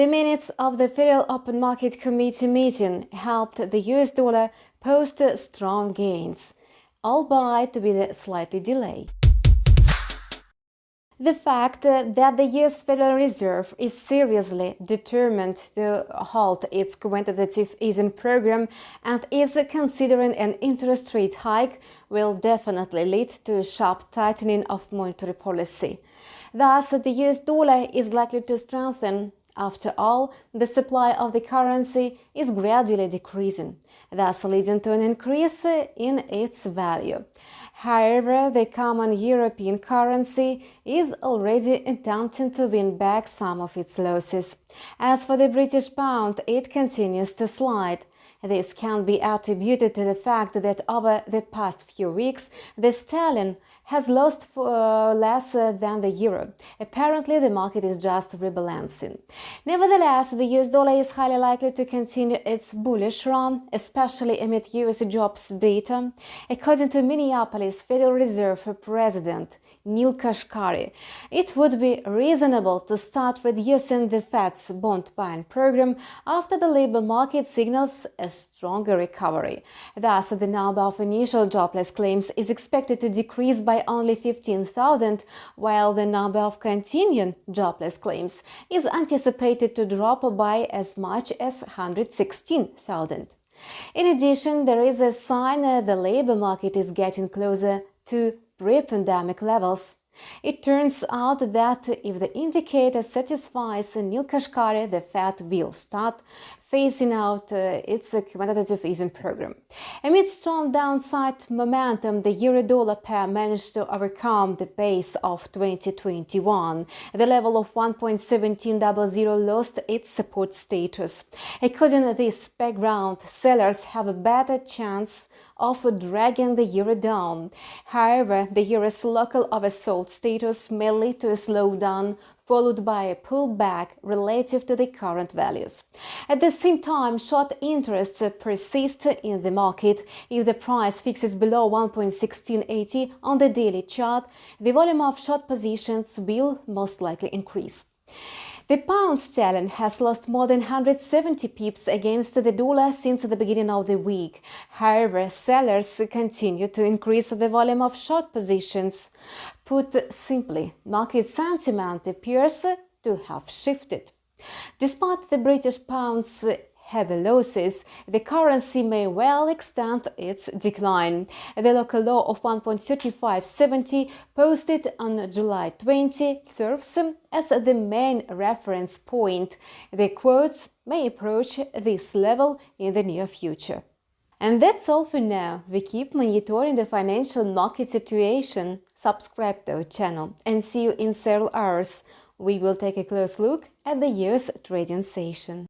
The minutes of the Federal Open Market Committee meeting helped the US dollar post strong gains, albeit with a slightly delay. The fact that the US Federal Reserve is seriously determined to halt its quantitative easing program and is considering an interest rate hike will definitely lead to a sharp tightening of monetary policy. Thus, the US dollar is likely to strengthen. After all, the supply of the currency is gradually decreasing, thus leading to an increase in its value. However, the common European currency is already attempting to win back some of its losses. As for the British pound, it continues to slide. This can be attributed to the fact that over the past few weeks, the sterling has lost less than the euro. Apparently, the market is just rebalancing. Nevertheless, the US dollar is highly likely to continue its bullish run, especially amid US jobs data. According to Minneapolis Federal Reserve President Neel Kashkari, it would be reasonable to start reducing the Fed's bond buying program after the labor market signals a stronger recovery. Thus, the number of initial jobless claims is expected to decrease by only 15,000, while the number of continuing jobless claims is anticipated to drop by as much as 116,000. In addition, there is a sign that the labor market is getting closer to pre-pandemic levels. It turns out that if the indicator satisfies Neel Kashkari, the Fed will start phasing out its quantitative easing program. Amid strong downside momentum, the euro-dollar pair managed to overcome the base of 2021. The level of 1.1700 lost its support status. According to this background, sellers have a better chance of dragging the euro down. However, the euro's local oversold status may lead to a slowdown, followed by a pullback relative to the current values. At the same time, short interests persist in the market. If the price fixes below 1.1680 on the daily chart, the volume of short positions will most likely increase. The pound sterling has lost more than 170 pips against the dollar since the beginning of the week. However, sellers continue to increase the volume of short positions. Put simply, market sentiment appears to have shifted. Despite the British pound's heavy losses, the currency may well extend its decline. The local low of 1.3570 posted on July 20 serves as the main reference point. The quotes may approach this level in the near future. And that's all for now. We keep monitoring the financial market situation. Subscribe to our channel and see you in several hours. We will take a close look at the US trading session.